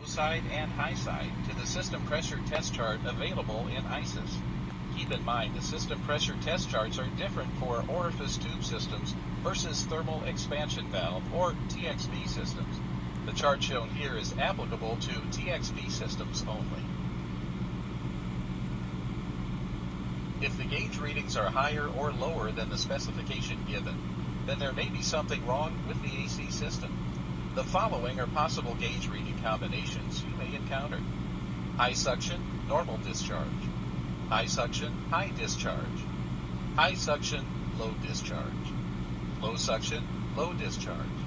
side and high side to the system pressure test chart available in ISIS. Keep in mind the system pressure test charts are different for orifice tube systems versus thermal expansion valve or TXV systems. The chart shown here is applicable to TXV systems only. If the gauge readings are higher or lower than the specification given, then there may be something wrong with the AC system. The following are possible gauge reading combinations you may encounter: high suction, normal discharge; high suction, high discharge; high suction, low discharge; low suction, low discharge;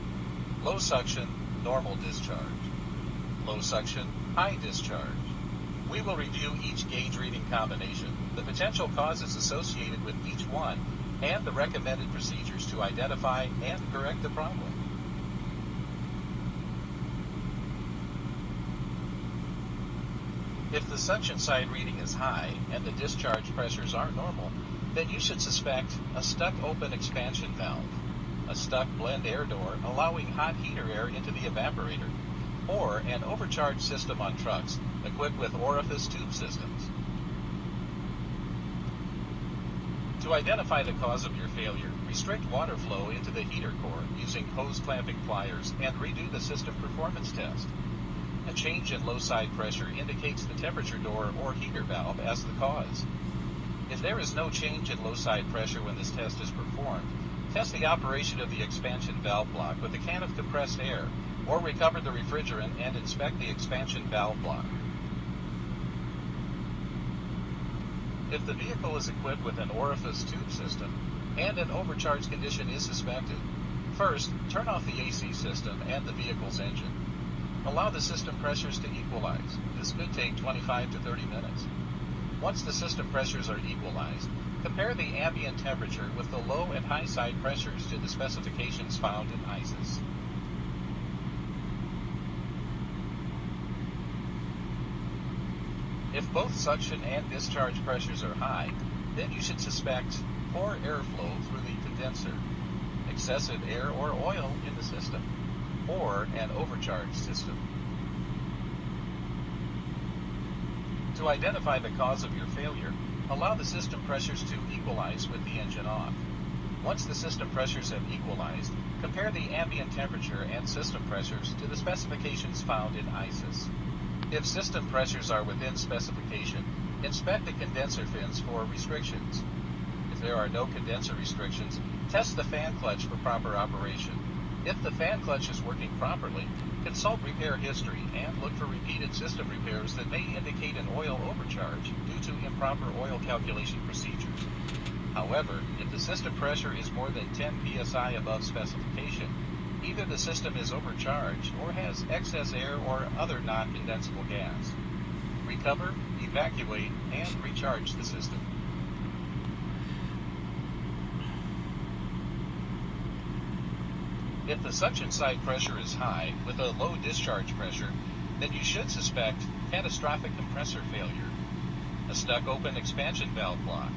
low suction, normal discharge; low suction, high discharge. We will review each gauge reading combination, the potential causes associated with each one, and the recommended procedures to identify and correct the problem. If the suction side reading is high and the discharge pressures are normal, then you should suspect a stuck open expansion valve, a stuck blend air door allowing hot heater air into the evaporator, or an overcharged system on trucks equipped with orifice tube systems. To identify the cause of your failure, restrict water flow into the heater core using hose clamping pliers and redo the system performance test. A change in low side pressure indicates the temperature door or heater valve as the cause. If there is no change in low side pressure when this test is performed, test the operation of the expansion valve block with a can of compressed air, or recover the refrigerant and inspect the expansion valve block. If the vehicle is equipped with an orifice tube system and an overcharge condition is suspected, first, turn off the AC system and the vehicle's engine. Allow the system pressures to equalize. This could take 25 to 30 minutes. Once the system pressures are equalized, compare the ambient temperature with the low and high side pressures to the specifications found in ISIS. If both suction and discharge pressures are high, then you should suspect poor airflow through the condenser, excessive air or oil in the system, or an overcharged system. To identify the cause of your failure, allow the system pressures to equalize with the engine off. Once the system pressures have equalized, compare the ambient temperature and system pressures to the specifications found in ISIS. If system pressures are within specification, inspect the condenser fins for restrictions. If there are no condenser restrictions, test the fan clutch for proper operation. If the fan clutch is working properly, consult repair history and look for repeated system repairs that may indicate an oil overcharge due to improper oil calculation procedures. However, if the system pressure is more than 10 psi above specification, either the system is overcharged or has excess air or other non-condensable gas. Recover, evacuate, and recharge the system. If the suction side pressure is high with a low discharge pressure, then you should suspect catastrophic compressor failure, a stuck open expansion valve block,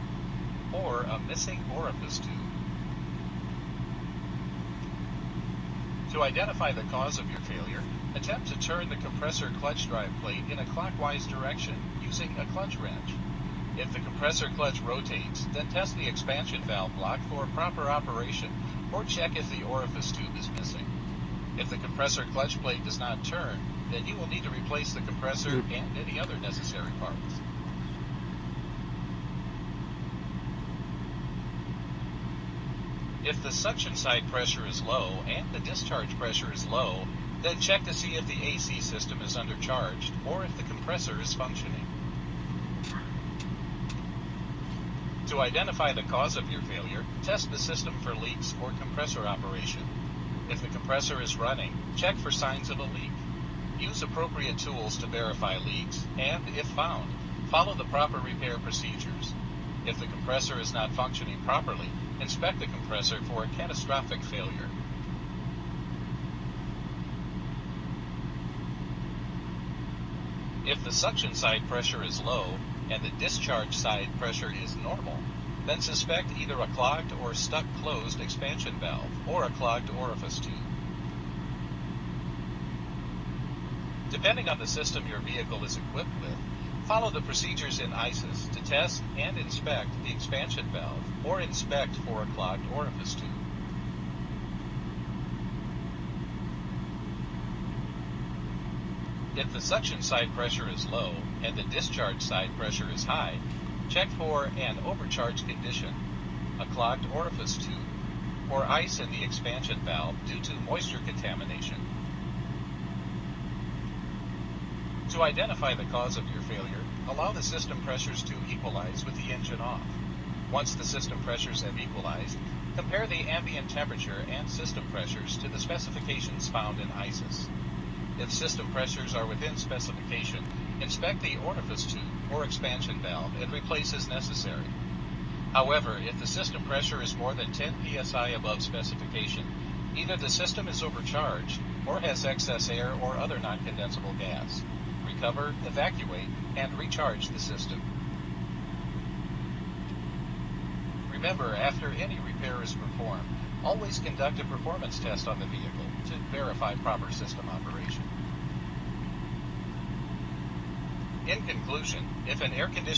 or a missing orifice tube. To identify the cause of your failure, attempt to turn the compressor clutch drive plate in a clockwise direction using a clutch wrench. If the compressor clutch rotates, then test the expansion valve block for proper operation or check if the orifice tube is missing. If the compressor clutch plate does not turn, then you will need to replace the compressor and any other necessary parts. If the suction side pressure is low and the discharge pressure is low, then check to see if the AC system is undercharged or if the compressor is functioning. To identify the cause of your failure, test the system for leaks or compressor operation. If the compressor is running, check for signs of a leak. Use appropriate tools to verify leaks, and if found, follow the proper repair procedures. If the compressor is not functioning properly, inspect the compressor for a catastrophic failure. If the suction side pressure is low and the discharge side pressure is normal, then suspect either a clogged or stuck closed expansion valve or a clogged orifice tube. Depending on the system your vehicle is equipped with, follow the procedures in ISIS to test and inspect the expansion valve or inspect for a clogged orifice tube. If the suction side pressure is low and the discharge side pressure is high, check for an overcharge condition, a clogged orifice tube, or ice in the expansion valve due to moisture contamination. To identify the cause of your failure, allow the system pressures to equalize with the engine off. Once the system pressures have equalized, compare the ambient temperature and system pressures to the specifications found in ISIS. If system pressures are within specification, inspect the orifice tube or expansion valve and replace as necessary. However, if the system pressure is more than 10 psi above specification, either the system is overcharged or has excess air or other non-condensable gas. Recover, evacuate, and recharge the system. Remember, after any repair is performed, always conduct a performance test on the vehicle to verify proper system operation. In conclusion, if an air conditioner